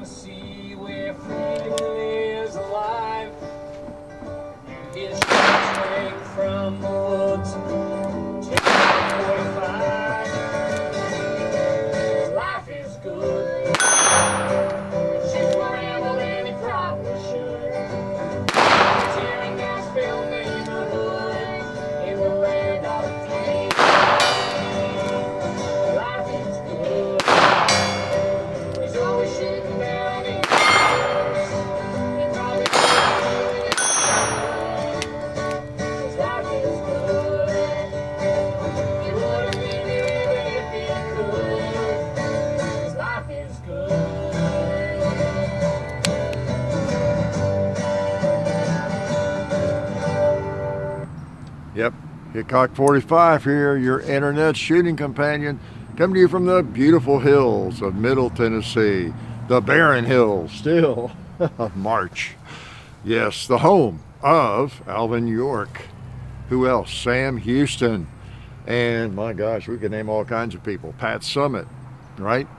a sea where freedom is alive. His shots break from the woods. Take 45. Life is good. She's forever and he probably should. Tearing Nashville neighborhood in the land of free. Life is good. He's always shooting down in cars. He probably should. His life is good. He wouldn't leave you even if he could. His life is good. Yep, Hickok 45 here, your internet shooting companion, coming to you from the beautiful hills of Middle Tennessee, the barren hills still of March. Yes, the home of Alvin York. Who else? Sam Houston. And my gosh, we can name all kinds of people. Pat Summitt, right?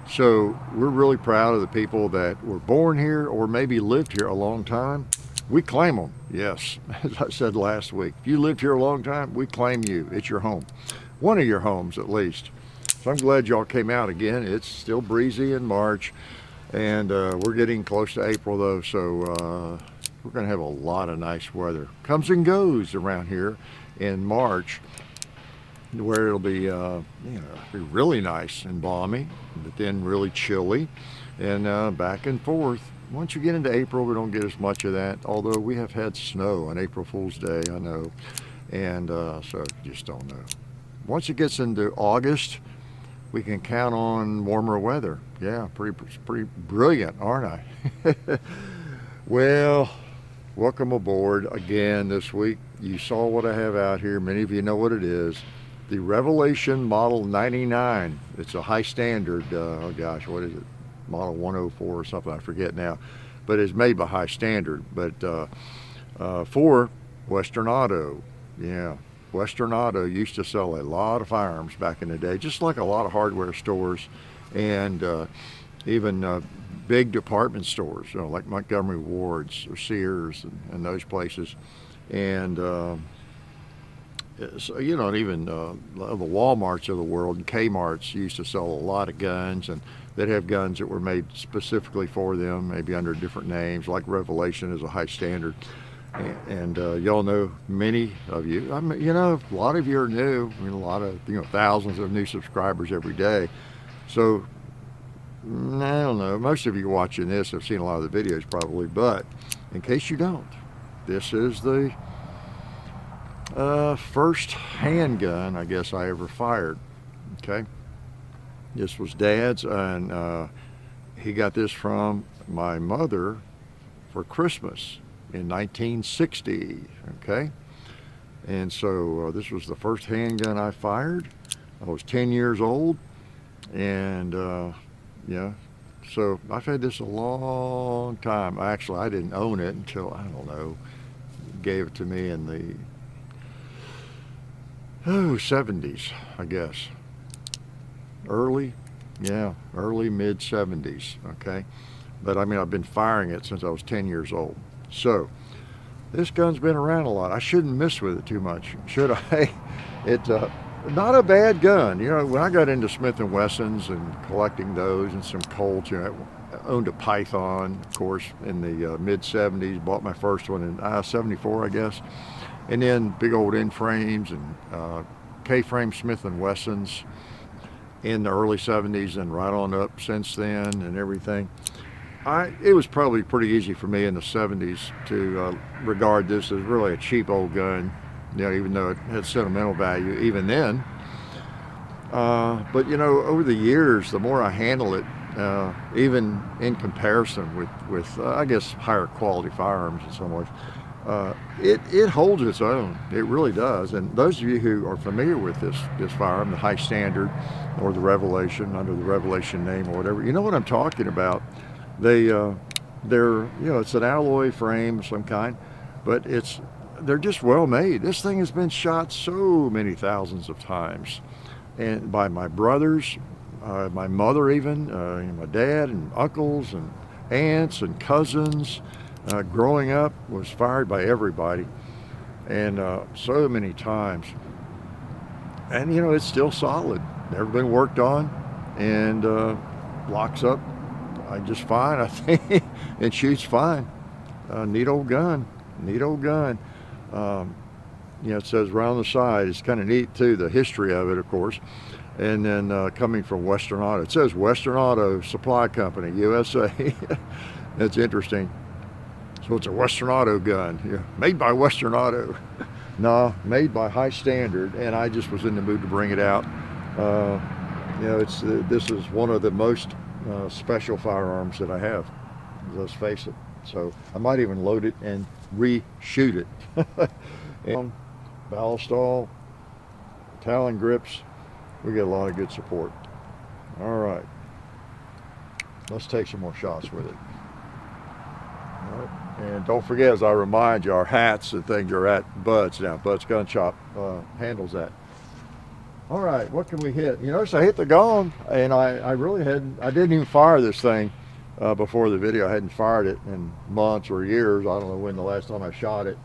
So we're really proud of the people that were born here or maybe lived here a long time. We claim them, yes, as I said last week. If you lived here a long time, we claim you. It's your home. One of your homes, at least. So I'm glad y'all came out again. It's still breezy in March, and we're getting close to April, though, so we're going to have a lot of nice weather. Comes and goes around here in March, where it'll be, be really nice and balmy, but then really chilly, and back and forth. Once you get into April, we don't get as much of that, although we have had snow on April Fool's Day, I know, and so you just don't know. Once it gets into August, we can count on warmer weather. Yeah, pretty brilliant, aren't I? Well, welcome aboard again this week. You saw what I have out here. Many of you know what it is. The Revelation Model 99. It's a high standard, oh gosh, what is it? Model 104 or something, I forget now, but it's made by High Standard, but for Western Auto. Yeah, Western Auto used to sell a lot of firearms back in the day, just like a lot of hardware stores and even big department stores, like Montgomery Ward's or Sears and those places. And so, even the Walmarts of the world and Kmart's used to sell a lot of guns, and they'd have guns that were made specifically for them, maybe under different names, like Revelation is a High Standard. And y'all know, many of you, a lot of you are new. I mean, a lot of, thousands of new subscribers every day. So, I don't know, most of you watching this have seen a lot of the videos probably, but in case you don't, this is the first handgun I guess I ever fired. Okay, this was Dad's, and he got this from my mother for Christmas in 1960. Okay, and so this was the first handgun I fired. I was 10 years old, and yeah, so I've had this a long time. Actually, I didn't own it until, I don't know, gave it to me in the 70s, I guess. Early mid 70s. Okay, but I mean, I've been firing it since I was 10 years old. So this gun's been around a lot. I shouldn't mess with it too much, should I? It's not a bad gun. When I got into Smith & Wessons and collecting those and some Colts, I owned a Python, of course, in the mid 70s. Bought my first one in 74, I guess. And then big old end frames and K-frame Smith & Wessons in the early 70s, and right on up since then and everything. It was probably pretty easy for me in the 70s to regard this as really a cheap old gun, even though it had sentimental value even then. But over the years, the more I handle it, even in comparison with I guess higher quality firearms in some ways, it holds its own. It really does. And those of you who are familiar with this firearm, the High Standard or the Revelation, under the Revelation name or whatever, you know what I'm talking about. They're it's an alloy frame of some kind, but they're just well made. This thing has been shot so many thousands of times, and by my brothers, my mother even, my dad and uncles and aunts and cousins growing up was fired by everybody, and so many times. And you know, it's still solid, never been worked on, and locks up just fine, I think, and shoots fine. Neat old gun, neat old gun. You know, it says around the side. It's kind of neat too, the history of it, of course. And then coming from Western Auto. It says Western Auto Supply Company, USA. That's interesting. So it's a Western Auto gun, yeah, made by Western Auto. No, made by High Standard, and I just was in the mood to bring it out. You know, this is one of the most special firearms that I have, let's face it. So I might even load it and reshoot it. And ballistol, Talon grips, we get a lot of good support. All right, let's take some more shots with it. All right. And don't forget, as I remind you, our hats and things are at Bud's now. Bud's Gun Shop handles that. All right, what can we hit? You notice I hit the gong, and I really didn't even fire this thing before the video. I hadn't fired it in months or years. I don't know when the last time I shot it,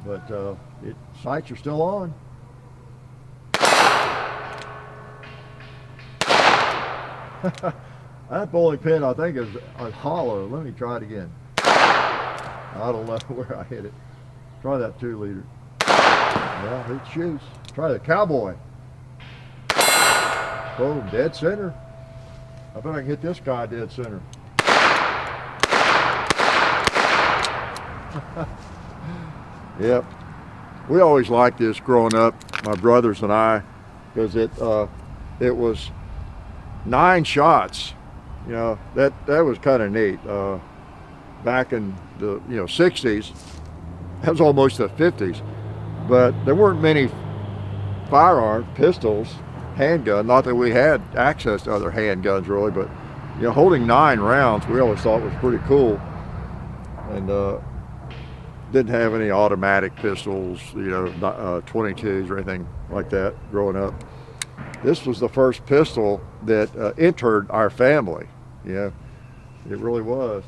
but sights are still on. That bowling pin, I think, is hollow. Let me try it again. I don't know where I hit it. Try that 2-liter. Yeah, it shoots. Try the cowboy. Boom, dead center. I bet I can hit this guy dead center. Yep. We always liked this growing up, my brothers and I, because it was 9 shots. You know, that was kind of neat. Back in the 60s, that was almost the 50s, but there weren't many firearms, pistols, handgun. Not that we had access to other handguns really, but holding 9 rounds we always thought was pretty cool. And didn't have any automatic pistols, 22s or anything like that growing up. This was the first pistol that entered our family. It really was.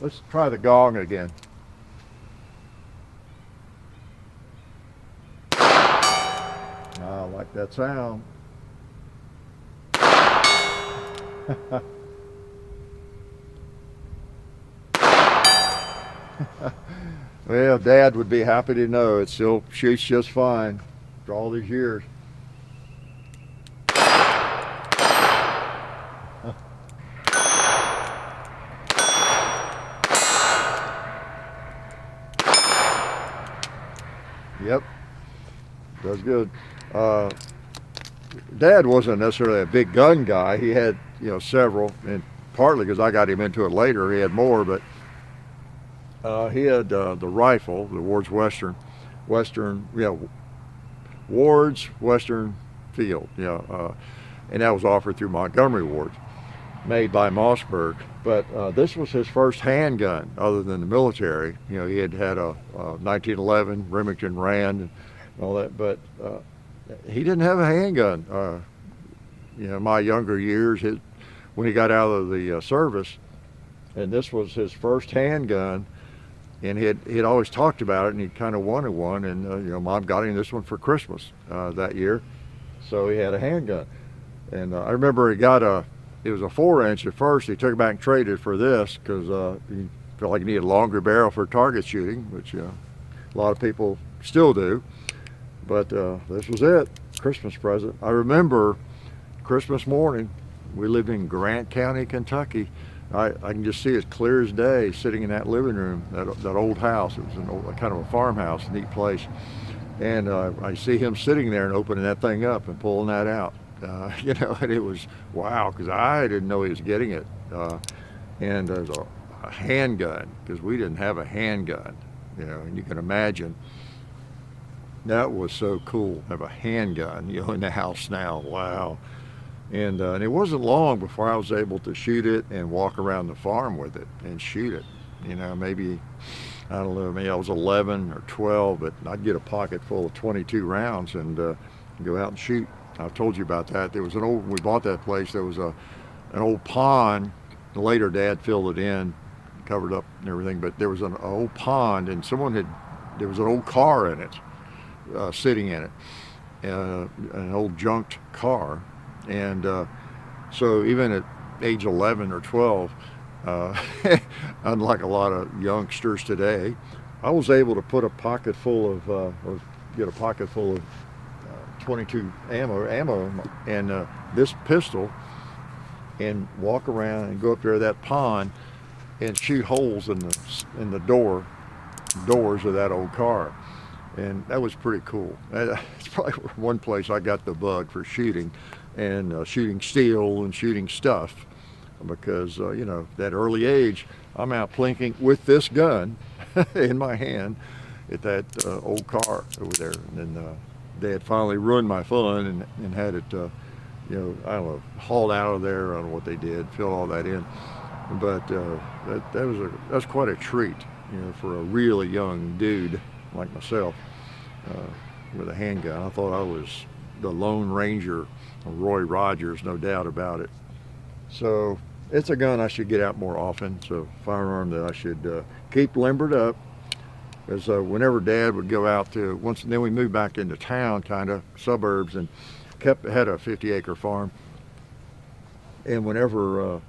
Let's try the gong again. I like that sound. Well, Dad would be happy to know it still shoots just fine after all these years. Yep, does good. Dad wasn't necessarily a big gun guy. He had, several, and partly because I got him into it later. He had more, but he had the rifle, the Ward's Western Field, and that was offered through Montgomery Ward, made by Mossberg. But this was his first handgun other than the military. He had a 1911 Remington Rand and all that, but he didn't have a handgun. My younger years, when he got out of the service, and this was his first handgun, and he'd always talked about it, and he kind of wanted one, and Mom got him this one for Christmas that year, so he had a handgun. And I remember it was a 4-inch at first. He took it back and traded for this because he felt like he needed a longer barrel for target shooting, which a lot of people still do. But this was it, Christmas present. I remember Christmas morning, we lived in Grant County, Kentucky. I can just see it clear as day, sitting in that living room, that old house. It was kind of a farmhouse, neat place. And I see him sitting there and opening that thing up and pulling that out. And it was wow, because I didn't know he was getting it. And there's a handgun, because we didn't have a handgun, and you can imagine that was so cool to have a handgun, in the house now. Wow. And it wasn't long before I was able to shoot it and walk around the farm with it and shoot it. Maybe, I don't know, maybe I was 11 or 12, but I'd get a pocket full of 22 rounds and go out and shoot. I've told you about that. There was we bought that place, there was an old pond. Later Dad filled it in, covered up and everything, but there was an old pond, and there was an old car in it, sitting in it, an old junked car. And so even at age 11 or 12, unlike a lot of youngsters today, I was able to put a pocket full of, or get a pocket full of 22 ammo and this pistol, and walk around and go up there to that pond and shoot holes in the doors of that old car. And that was pretty cool. It's probably one place I got the bug for shooting, and shooting steel and shooting stuff, because you know, that early age, I'm out plinking with this gun in my hand at that old car over there. And then Dad finally ruined my fun and had it, you know, I don't know, hauled out of there. I don't know what they did, filled all that in. But that was quite a treat, you know, for a really young dude like myself, with a handgun. I thought I was the Lone Ranger, Roy Rogers, no doubt about it. So it's a gun I should get out more often. It's a firearm that I should keep limbered up, because whenever Dad would go out to, then we moved back into town, kind of suburbs, and had a 50-acre farm. And whenever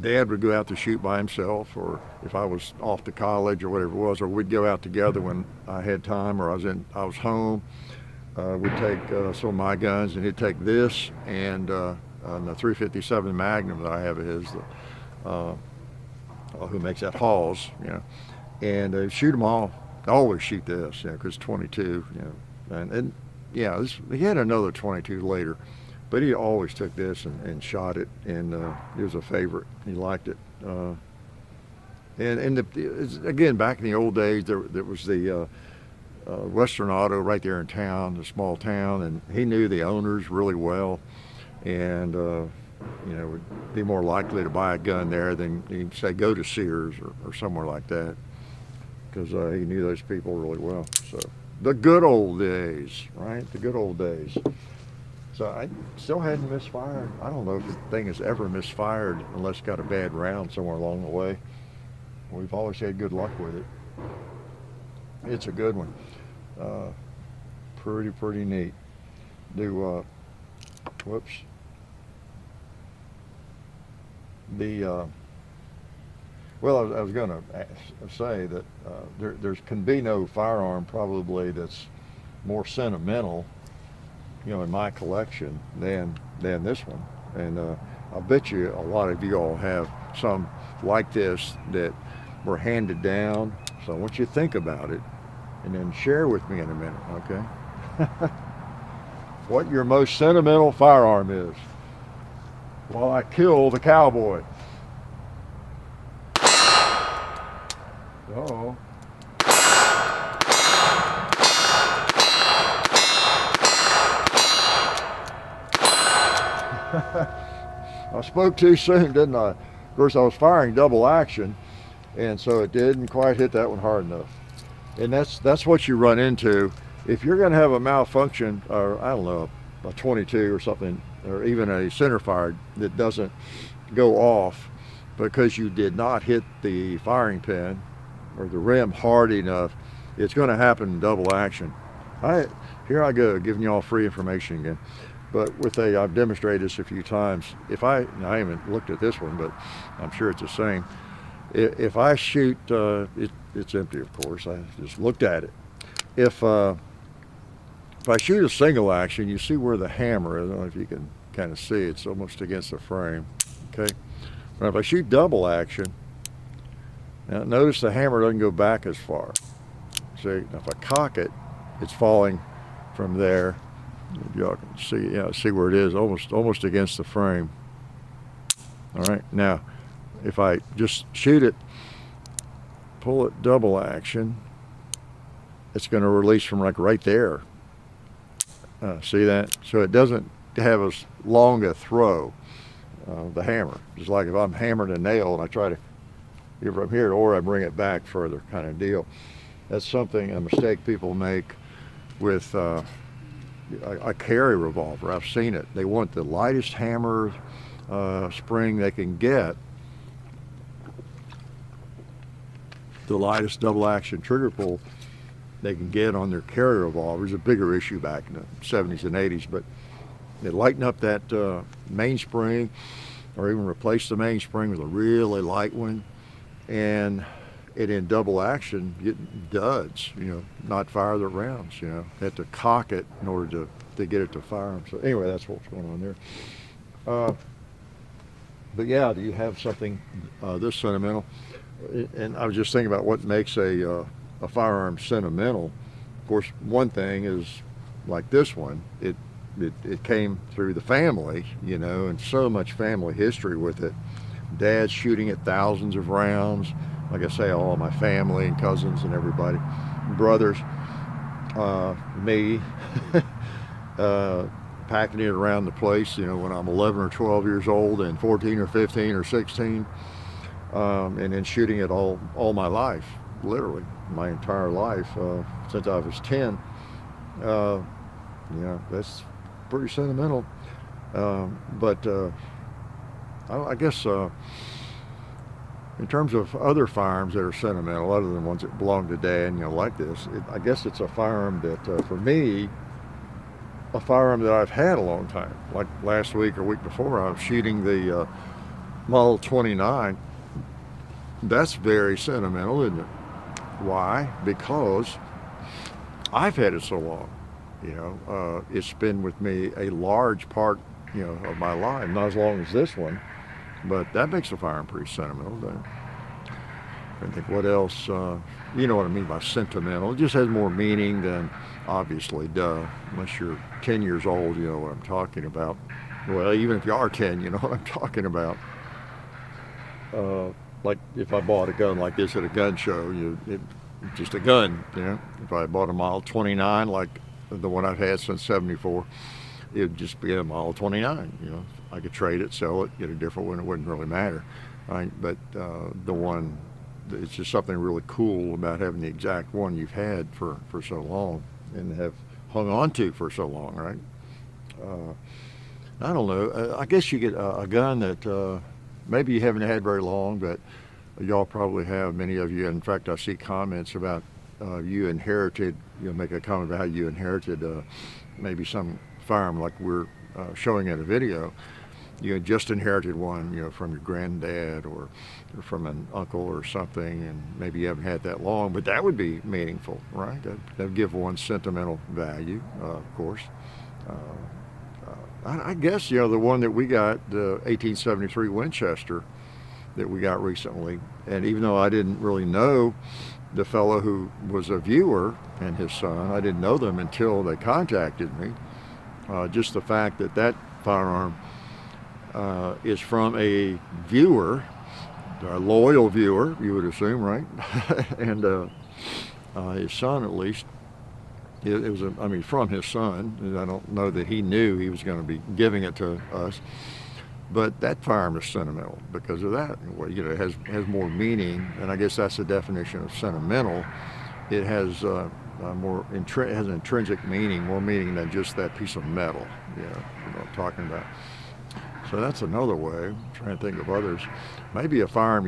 Dad would go out to shoot by himself, or if I was off to college or whatever it was, or we'd go out together when I had time, or I was home, we'd take some of my guns, and he'd take this and the 357 Magnum that I have of his, who makes that Hawes, you know, and shoot them all. I always shoot this, you know, because 22, you know, and yeah, he had another 22 later, but he always took this and shot it, and it was a favorite. He liked it. Again, back in the old days, there was the Western Auto right there in town, the small town, and he knew the owners really well, and you know, would be more likely to buy a gun there than he'd say go to Sears or somewhere like that, because he knew those people really well. So the good old days, right? The good old days. So I still hadn't misfired. I don't know if the thing has ever misfired unless it got a bad round somewhere along the way. We've always had good luck with it. It's a good one. Pretty neat. Whoops. Well, I was going to say that there can be no firearm probably that's more sentimental, you know, in my collection than this one. And I'll bet you a lot of you all have some like this that were handed down. So I want you to think about it and then share with me in a minute, okay? What your most sentimental firearm is. While I kill the cowboy. Uh-oh. I spoke too soon, didn't I? Of course, I was firing double action, and so it didn't quite hit that one hard enough. And that's what you run into if you're going to have a malfunction, or I don't know, a 22 or something, or even a center fire that doesn't go off because you did not hit the firing pin or the rim hard enough. It's going to happen in double action. Here I go, giving you all free information again. But I've demonstrated this a few times. I haven't looked at this one, but I'm sure it's the same. If I shoot, it's empty, of course. I just looked at it. If I shoot a single action, you see where the hammer is. I don't know if you can kind of see. It's almost against the frame. Okay. But if I shoot double action, now notice the hammer doesn't go back as far. See, if I cock it, it's falling from there. Y'all can see where it is, almost against the frame. All right, now if I just shoot it, pull it double action, it's going to release from like right there. See that? So it doesn't have as long a throw, the hammer. Just like if I'm hammering a nail and I try to get from here, or I bring it back further, kind of deal. That's a mistake people make with a carry revolver. I've seen it. They want the lightest hammer spring they can get, the lightest double action trigger pull they can get on their carry revolvers. A bigger issue back in the 70s and 80s, but they lighten up that mainspring, or even replace the mainspring with a really light one, and it in double action get duds, not fire the rounds, They have to cock it in order to get it to fire them. So anyway, that's what's going on there. But yeah, do you have something this sentimental? And I was just thinking about what makes a firearm sentimental. Of course, one thing is like this one, it came through the family, and so much family history with it. Dad shooting at thousands of rounds, like I say, all my family and cousins and everybody, brothers, me, packing it around the place, when I'm 11 or 12 years old, and 14 or 15 or 16, and then shooting it all my life, literally my entire life, since I was 10. That's pretty sentimental. But I guess in terms of other firearms that are sentimental, other than ones that belong to Dad, like this, I guess it's a firearm that, for me, a firearm that I've had a long time. Like last week or week before, I was shooting the Model 29. That's very sentimental, isn't it? Why? Because I've had it so long. It's been with me a large part, of my life. Not as long as this one, but that makes the firearm pretty sentimental, doesn't it? I think what else, you know what I mean by sentimental. It just has more meaning than, obviously, unless you're 10 years old, you know what I'm talking about. Well, even if you are 10, you know what I'm talking about. Like if I bought a gun like this at a gun show, it's just a gun, If I bought a Model 29 like the one I've had since '74, it would just be a Model 29, I could trade it, sell it, get a different one, it wouldn't really matter, right? But the one, it's just something really cool about having the exact one you've had for so long and have hung on to for so long, right? I don't know, I guess you get a gun that maybe you haven't had very long, but y'all probably have, many of you. In fact, I see comments about you inherited, make a comment about how you inherited maybe some firearm like we're showing in a video. You just inherited one, from your granddad or from an uncle or something, and maybe you haven't had that long, but that would be meaningful, right? That'd give one sentimental value, of course. I guess, the one that we got, the 1873 Winchester that we got recently, and even though I didn't really know the fellow who was a viewer and his son, I didn't know them until they contacted me. Just the fact that firearm is from a viewer, a loyal viewer, you would assume, right? And his son, at least, it was, from his son. I don't know that he knew he was going to be giving it to us, but that firearm is sentimental because of that. It has more meaning, and I guess that's the definition of sentimental. It has it has an intrinsic meaning, more meaning than just that piece of metal. You know what I'm talking about. So that's another way. I'm trying to think of others. Maybe a firearm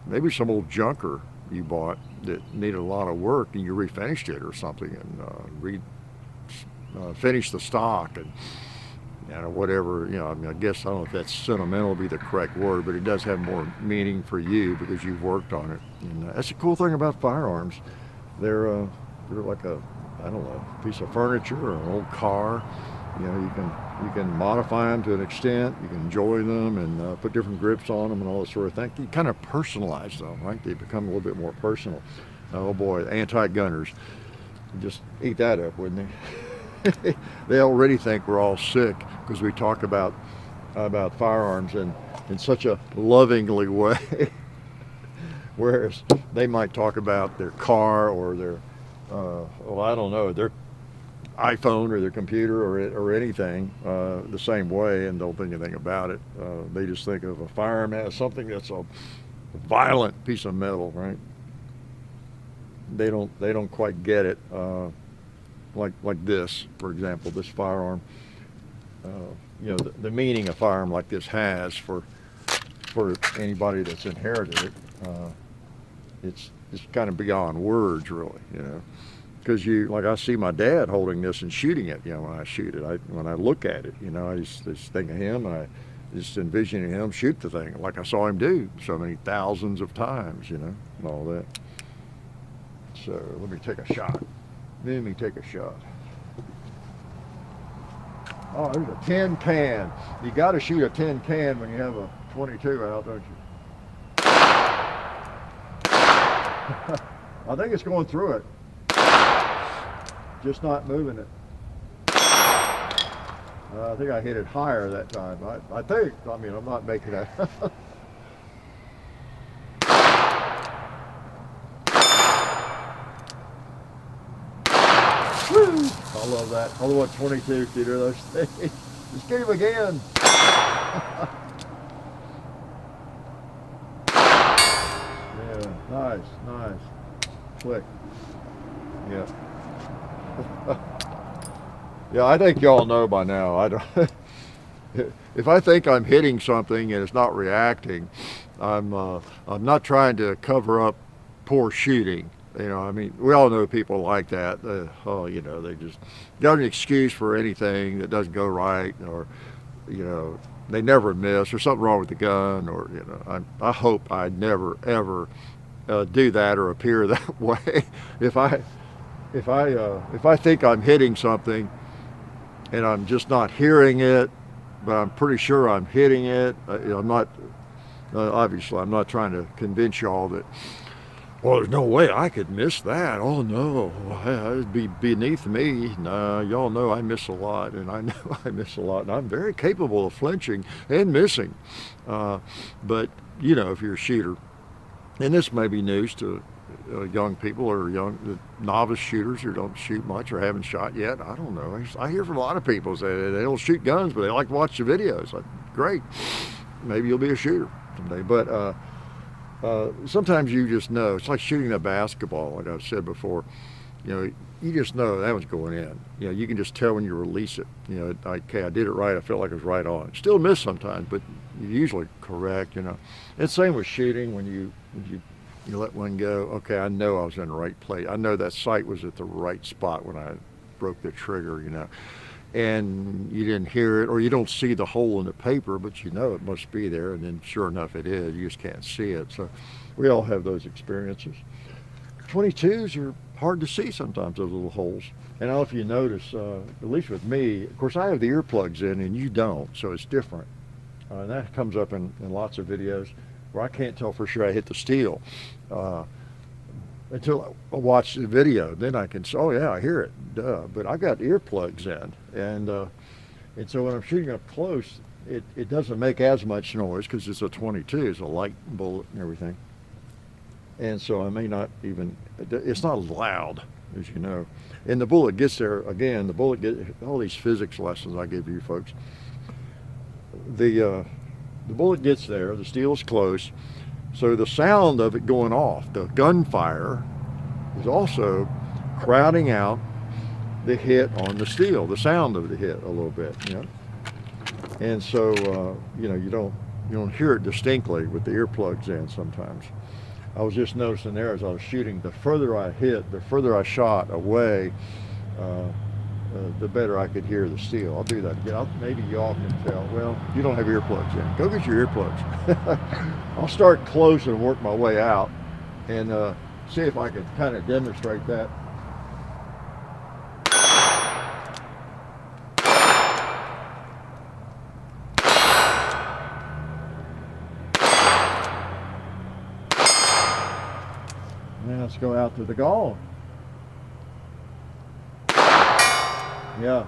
maybe some old junker you bought that needed a lot of work and you refinished it or something, and finished the stock and whatever. I guess I don't know if that's sentimental would be the correct word, but it does have more meaning for you because you've worked on it. And that's the cool thing about firearms. They're like a piece of furniture or an old car. You can modify them to an extent. You can enjoy them and put different grips on them and all that sort of thing. You kind of personalize them, right? They become a little bit more personal. Oh boy, anti-gunners, just eat that up, wouldn't they? They already think we're all sick because we talk about firearms in such a lovingly way. Whereas they might talk about their car or their, their iPhone or their computer or anything the same way, and don't think anything about it. They just think of a firearm as something that's a violent piece of metal, right? They don't quite get it. like this, for example, this firearm. You know, the meaning a firearm like this has for anybody that's inherited it, it's kind of beyond words, really. You know, because like I see my dad holding this and shooting it. You know, when I shoot it, when I look at it, you know, I just think of him, and I just envisioning him shoot the thing like I saw him do so many thousands of times. You know, and all that. So let me take a shot. Let me take a shot. Oh, there's a tin can. You got to shoot a tin can when you have a 22 out, don't you? I think it's going through it. Just not moving it. I think I hit it higher that time. I think. I mean, I'm not making that. Woo! I love that. I love 22 can do those things. Just get him again. Yeah, nice. Click. Yeah. Yeah, I think y'all know by now. I don't. If I think I'm hitting something and it's not reacting, I'm not trying to cover up poor shooting. You know, I mean, we all know people like that. You know, they just got an excuse for anything that doesn't go right, or, you know, they never miss, or something wrong with the gun, or, you know, I hope I never ever do that or appear that way. If I think I'm hitting something and I'm just not hearing it, but I'm pretty sure I'm hitting it, you know, I'm not. Obviously, I'm not trying to convince y'all that, well, there's no way I could miss that. Oh, no, it'd be beneath me. No, y'all know I miss a lot, and I know I miss a lot, and I'm very capable of flinching and missing. But, you know, if you're a shooter, and this may be news to young people or young novice shooters who don't shoot much or haven't shot yet, I don't know. I hear from a lot of people say they don't shoot guns, but they like to watch the videos. Great. Maybe you'll be a shooter someday. But sometimes you just know. It's like shooting a basketball, like I've said before. You know, you just know that one's going in. You know, you can just tell when you release it. You know, okay, I did it right. I felt like it was right on. Still miss sometimes, but you're usually correct. You know, and same with shooting. When you let one go. Okay, I know I was in the right place. I know that sight was at the right spot when I broke the trigger. You know. And you didn't hear it, or you don't see the hole in the paper, but you know it must be there, and then sure enough it is. You just can't see it. So we all have those experiences. 22s are hard to see sometimes, those little holes. And I don't know if you notice, at least with me, of course I have the earplugs in and you don't, so it's different. And that comes up in lots of videos where I can't tell for sure I hit the steel. Until I watch the video, then I can say, oh yeah, I hear it, duh. But I got earplugs in, and so when I'm shooting up close, it doesn't make as much noise because it's a 22, it's a light bullet and everything. And so I may not even, it's not as loud, as you know. And the bullet gets there, again, the bullet gets, all these physics lessons I give you folks. The bullet gets there, the steel's close, so the sound of it going off, the gunfire, is also crowding out the hit on the steel, the sound of the hit a little bit, you know. And so, you know, you don't hear it distinctly with the earplugs in sometimes. I was just noticing there as I was shooting, the further I hit, the further I shot away, the better I could hear the steel. I'll do that again. Maybe y'all can tell. Well, you don't have earplugs in. Go get your earplugs. I'll start close and work my way out and see if I can kind of demonstrate that. Now let's go out to the gong. Yeah.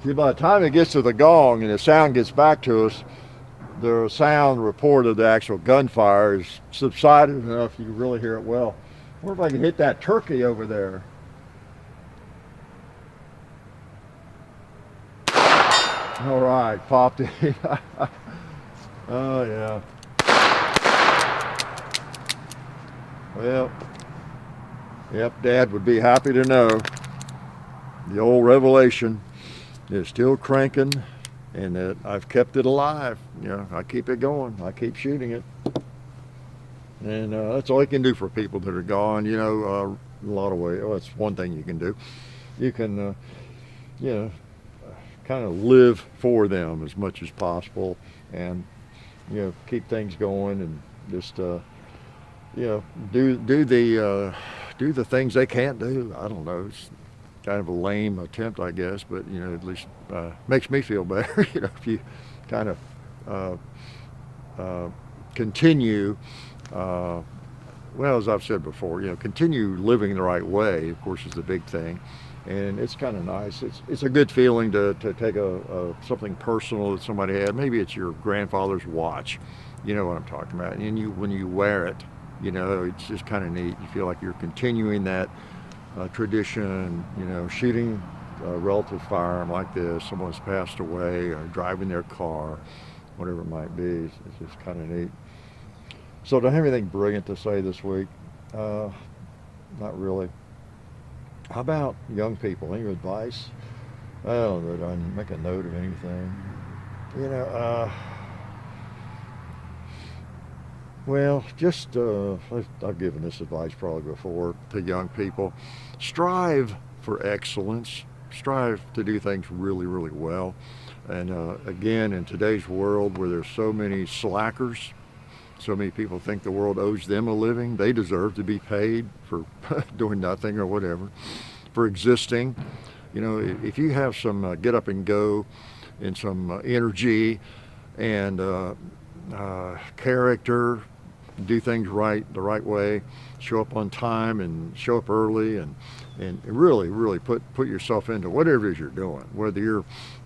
See, by the time it gets to the gong and the sound gets back to us, the sound report of the actual gunfire is subsided enough you can really hear it well. I wonder if I can hit that turkey over there. All right, popped it. Oh, yeah. Well, yep, Dad would be happy to know. the old revelation is still cranking, and that I've kept it alive. You know, I keep it going. I keep shooting it. And that's all you can do for people that are gone, you know, in a lot of ways. Well, that's one thing you can do. You can, you know, kind of live for them as much as possible, and, you know, keep things going, and just, you know, do the things they can't do. I don't know. It's kind of a lame attempt, I guess, but, you know, at least makes me feel better. You know, if you kind of continue. Well, as I've said before, you know, continue living the right way, of course, is the big thing. And it's kind of nice. It's a good feeling to take something personal that somebody had. Maybe it's your grandfather's watch. You know what I'm talking about. And when you wear it, you know, it's just kind of neat. You feel like you're continuing that tradition, you know, shooting a relative firearm like this, someone's passed away, or driving their car, whatever it might be. It's just kind of neat. So do I have anything brilliant to say this week? Not really. How about young people? Any advice? I don't know. Do I make a note of anything? You know, well, just, I've given this advice probably before to young people. Strive for excellence. Strive to do things really, really well. And again, in today's world where there's so many slackers, so many people think the world owes them a living. They deserve to be paid for doing nothing or whatever, for existing. You know, if you have some get up and go and some energy and character, do things the right way, show up on time and show up early, and really put yourself into whatever it is you're doing, whether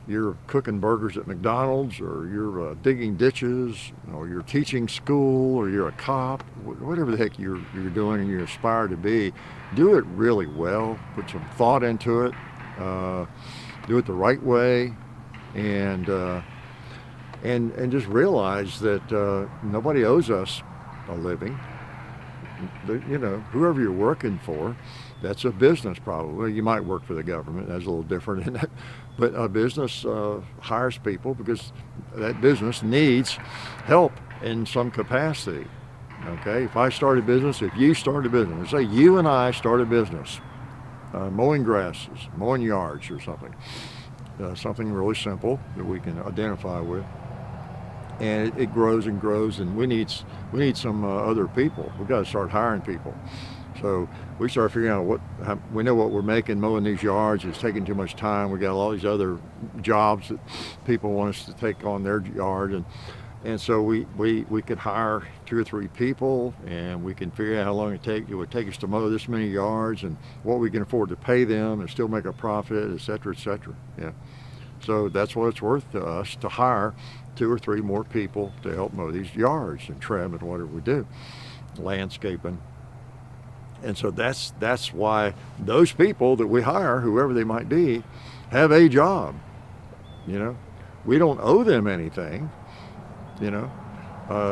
you're cooking burgers at McDonald's, or you're digging ditches, or you're teaching school, or you're a cop, whatever the heck you're doing and you aspire to be, do it really well. Put some thought into it. Do it the right way, and just realize that nobody owes us a living. You know, whoever you're working for, that's a business probably. You might work for the government. That's a little different in that. But a business hires people because that business needs help in some capacity. Okay, if I start a business, if you start a business, let's say you and I start a business, mowing grasses, mowing yards or something, something really simple that we can identify with. And it grows and grows, and we need some other people. We've got to start hiring people. So we start figuring out we know what we're making mowing these yards. It's taking too much time. We got all these other jobs that people want us to take on their yard, and so we could hire 2 or 3 people, and we can figure out how long it would take us to mow this many yards, and what we can afford to pay them and still make a profit, et cetera, et cetera. Yeah. So that's what it's worth to us to hire 2 or 3 more people to help mow these yards and trim and whatever we do, landscaping. And so that's why those people that we hire, whoever they might be, have a job. You know, we don't owe them anything, you know,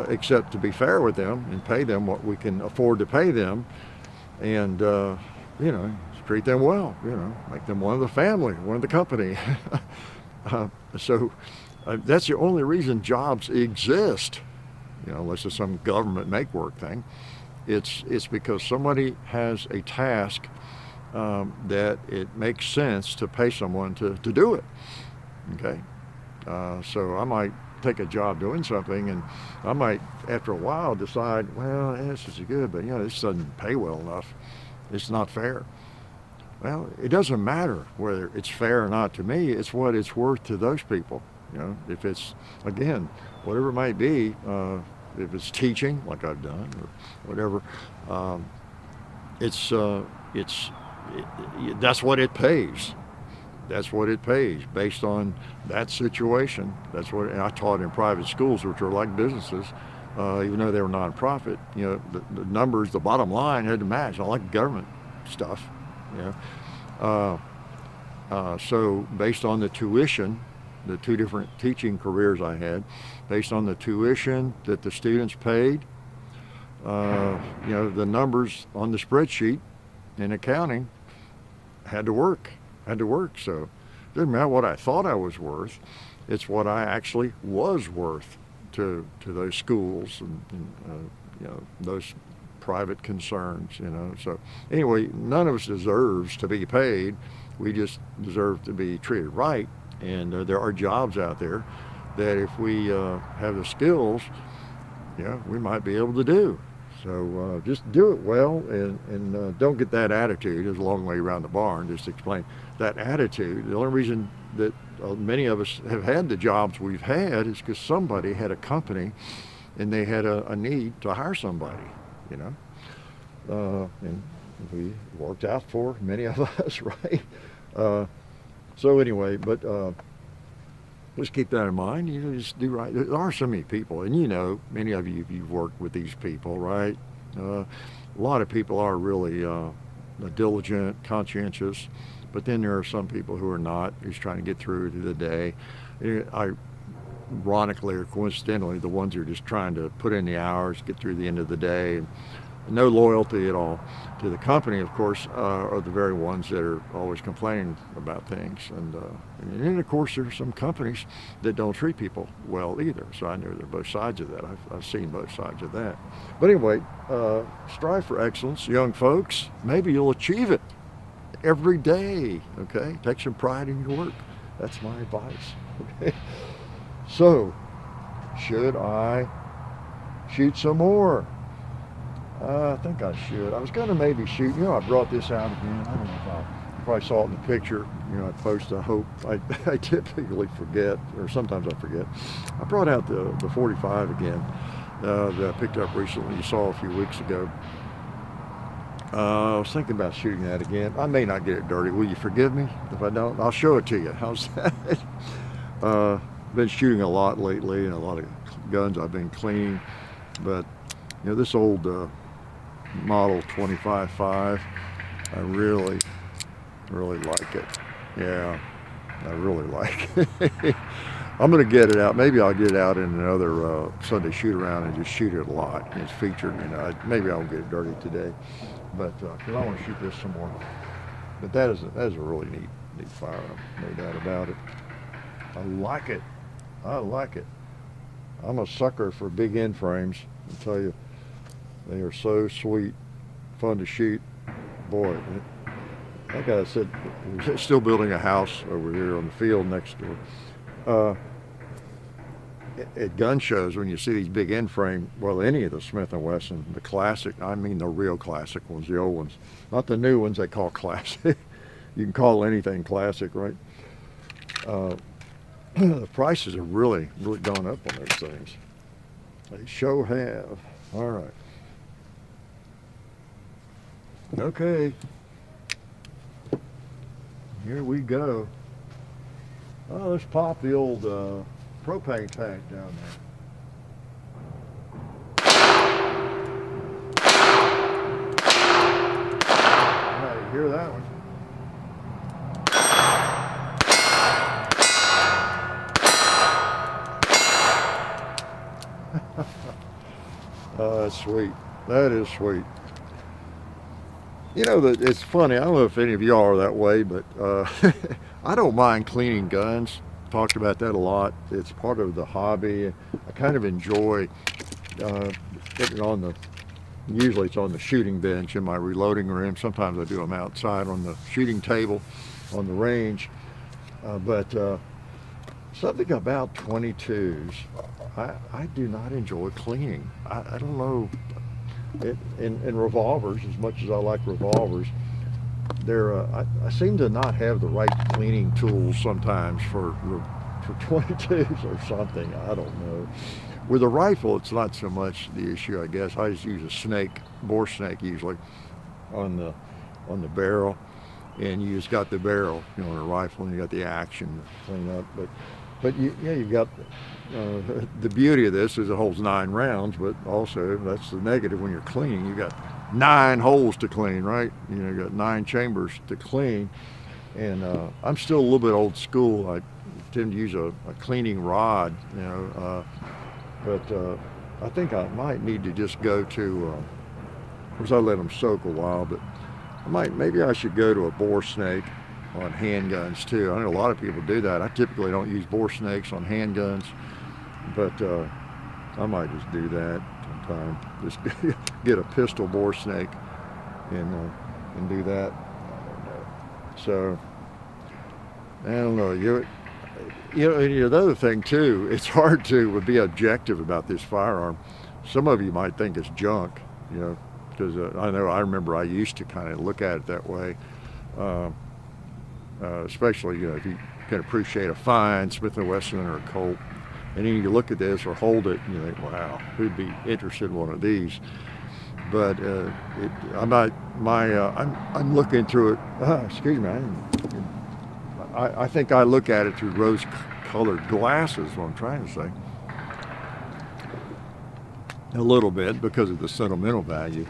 except to be fair with them and pay them what we can afford to pay them, and you know, treat them well. You know, make them one of the family, one of the company. So that's the only reason jobs exist. You know, unless it's some government make-work thing. It's because somebody has a task that it makes sense to pay someone to do it. Okay, so I might take a job doing something, and I might, after a while, decide, well, this is good, but you know, this doesn't pay well enough. It's not fair. Well, it doesn't matter whether it's fair or not to me. It's what it's worth to those people. You know, if it's, again, whatever it might be. If it's teaching, like I've done, or whatever, that's what it pays. That's what it pays based on that situation. That's what, and I taught in private schools, which are like businesses, even though they were nonprofit. You know, the numbers, the bottom line had to match. I like government stuff. You know, so based on the tuition, the 2 different teaching careers I had, based on the tuition that the students paid, you know, the numbers on the spreadsheet in accounting had to work. had to work. So it doesn't matter what I thought I was worth. It's what I actually was worth to those schools and those private concerns. So anyway, none of us deserves to be paid. We just deserve to be treated right. And there are jobs out there that if we have the skills, we might be able to do. So just do it well, and don't get that attitude. There's a long way around the barn. Just to explain that attitude. The only reason that many of us have had the jobs we've had is because somebody had a company and they had a need to hire somebody, and we worked out for many of us, right? So anyway, but just keep that in mind. Just do right. There are so many people, and many of you've worked with these people, right? A lot of people are really diligent, conscientious, but then there are some people who are not, who's trying to get through to the day. Ironically or coincidentally, the ones who are just trying to put in the hours, get through the end of the day, and no loyalty at all to the company, of course, are the very ones that are always complaining about things. And then, of course, there are some companies that don't treat people well either. So I know there are both sides of that. I've seen both sides of that. But anyway, strive for excellence, young folks. Maybe you'll achieve it every day, okay? Take some pride in your work. That's my advice, okay? So, should I shoot some more? I think I should. I was going to maybe shoot. I brought this out again. I don't know if you probably saw it in the picture. I post. I hope. I typically forget, or sometimes I forget. I brought out the 45 again that I picked up recently. You saw a few weeks ago. I was thinking about shooting that again. I may not get it dirty. Will you forgive me if I don't? I'll show it to you. How's that? Been shooting a lot lately, and a lot of guns I've been cleaning. But this old model 25.5, I really like it. Yeah, I really like it. I'm going to get it out. Maybe I'll get it out in another Sunday shoot around and just shoot it a lot. It's featured. Maybe I won't get it dirty today, but because I want to shoot this some more. But that is a really neat firearm, no doubt about it. I like it. I'm a sucker for big end frames. I'll tell you, they are so sweet, fun to shoot. Boy, that guy said he's still building a house over here on the field next door. At gun shows, when you see these big end frame, well, any of the Smith & Wesson, the classic, I mean the real classic ones, the old ones, not the new ones they call classic. You can call anything classic, right? The prices have really gone up on those things. They sure have. All right. Okay. Here we go. Oh, let's pop the old propane tank down there. Now you hear that one? That's sweet. That is sweet. It's funny. I don't know if any of y'all are that way, but I don't mind cleaning guns. Talked about that a lot. It's part of the hobby. I kind of enjoy putting it on usually it's on the shooting bench in my reloading room. Sometimes I do them outside on the shooting table on the range. But something about 22s, I do not enjoy cleaning. I don't know. In revolvers, as much as I like revolvers, I seem to not have the right cleaning tools sometimes for 22s or something. I don't know. With a rifle, it's not so much the issue, I guess. I just use a bore snake usually on the barrel, and you just got the barrel, on a rifle, and you got the action to clean up. But you've got the beauty of this is it holds 9 rounds, but also that's the negative when you're cleaning. You got 9 holes to clean, right? You got 9 chambers to clean, and I'm still a little bit old school. I tend to use a cleaning rod, but I think I might need to just go to. Of course, I let them soak a while, but maybe I should go to a bore snake on handguns too. I know a lot of people do that. I typically don't use bore snakes on handguns, but I might just do that sometime. Just get a pistol bore snake and do that. So I don't know. The other thing too, it's hard to be objective about this firearm. Some of you might think it's junk, because I remember I used to kind of look at it that way. Especially if you can appreciate a fine Smith & Wesson or a Colt, and then you look at this or hold it and you think, wow, who'd be interested in one of these? But I'm looking through it. Excuse me. I think I look at it through rose-colored glasses. What I'm trying to say. A little bit because of the sentimental value.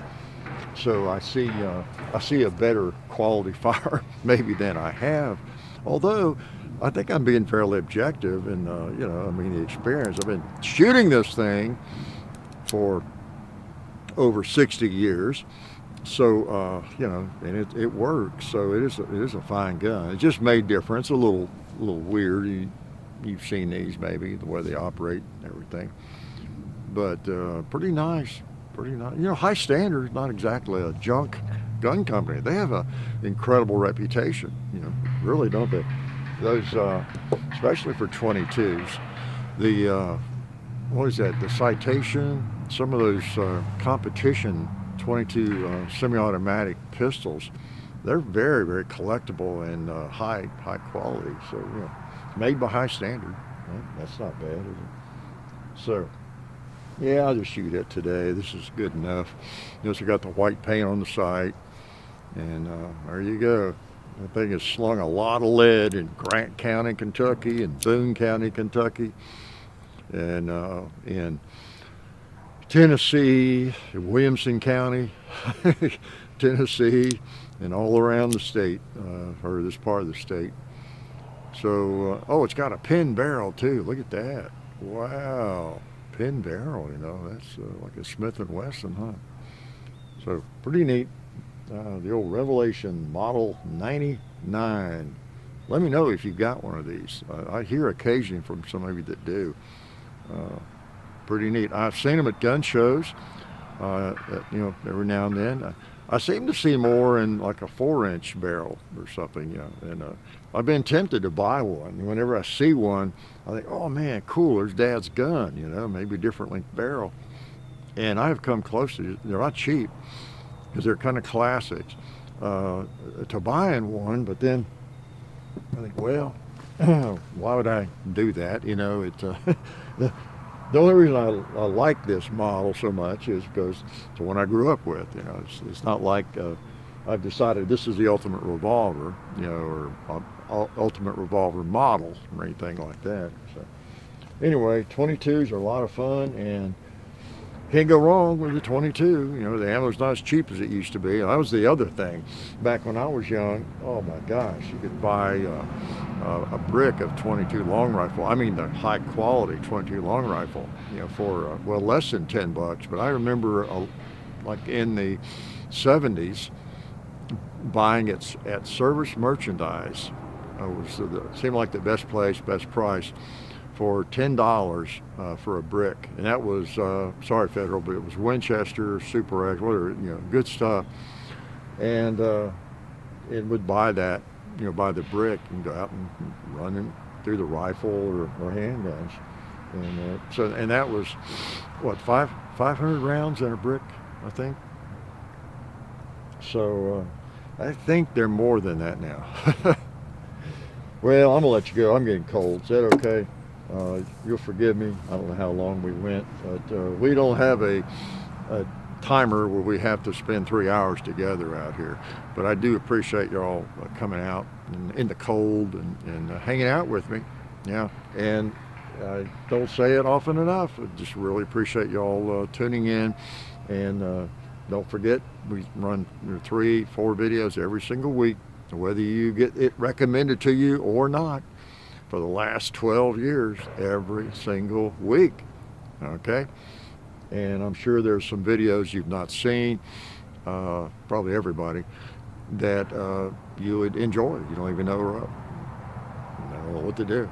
So I see a better quality fire maybe than I have. Although I think I'm being fairly objective, and the experience. I've been shooting this thing for over 60 years, so and it works. So it is a fine gun. It just made difference. A little weird. You've seen these maybe, the way they operate and everything, but pretty nice. High Standard is not exactly a junk gun company. They have an incredible reputation, really, don't they? Those, especially for 22s, what is that, the Citation, some of those competition 22 semi-automatic pistols, they're very, very collectible and high quality. So, made by High Standard. Well, that's not bad, is it? So, yeah, I'll just shoot it today. This is good enough. Notice I got the white paint on the sight, and there you go. That thing has slung a lot of lead in Grant County, Kentucky, and Boone County, Kentucky, and in Tennessee, Williamson County, Tennessee, and all around the state, or this part of the state. So, it's got a pin barrel too. Look at that. Wow. Pin barrel, that's like a Smith & Wesson, huh? So pretty neat. The old Revelation Model 99. Let me know if you've got one of these. I hear occasionally from some of you that do. Pretty neat. I've seen them at gun shows, every now and then. I seem to see more in like a 4-inch barrel or something, and I've been tempted to buy one. Whenever I see one, I think, oh man, cool, there's Dad's gun, maybe a different length barrel. And I've come close to it. They're not cheap because they're kind of classics, to buying one, but then I think, well, why would I do that? The only reason I like this model so much is because it's the one I grew up with. It's not like I've decided this is the ultimate revolver, or ultimate revolver model or anything like that. So anyway, 22s are a lot of fun, and can't go wrong with the 22. The ammo's not as cheap as it used to be. That was the other thing. Back when I was young, oh my gosh, you could buy a brick of 22 long rifle. I mean the high quality 22 long rifle, for less than $10. But I remember like in the 70s buying it at Service Merchandise. Seemed like the best place, best price, for $10 for a brick, and that was sorry Federal, but it was Winchester, Super X, whatever, good stuff. And it would buy that, buy the brick and go out and run it through the rifle or handguns, and that was what 500 rounds in a brick, I think. So I think they're more than that now. Well, I'm gonna let you go. I'm getting cold. Is that okay? You'll forgive me. I don't know how long we went, but we don't have a timer where we have to spend 3 hours together out here. But I do appreciate y'all coming out in the cold and hanging out with me. Yeah, and I don't say it often enough. I just really appreciate y'all tuning in, and don't forget, we run 3-4 videos every single week, whether you get it recommended to you or not, for the last 12 years, every single week. Okay, and I'm sure there's some videos you've not seen, probably everybody, that you would enjoy. You don't even know we're up. I don't know what to do.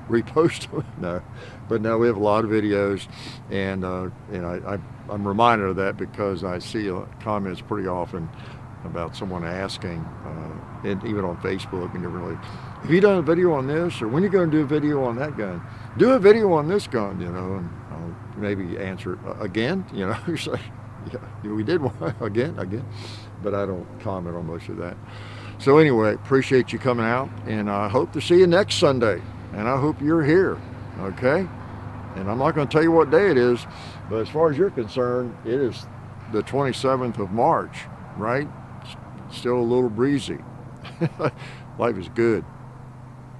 Repost them? No. But no, we have a lot of videos, and I'm reminded of that because I see comments pretty often about someone asking, and even on Facebook, and they're really, have you done a video on this, or when are you going to do a video on that gun? Do a video on this gun, and I'll maybe answer again, you say, yeah, we did one again, but I don't comment on much of that. So anyway, appreciate you coming out, and I hope to see you next Sunday, and I hope you're here, okay? And I'm not going to tell you what day it is, but as far as you're concerned, it is the 27th of March, right? Still a little breezy. Life is good.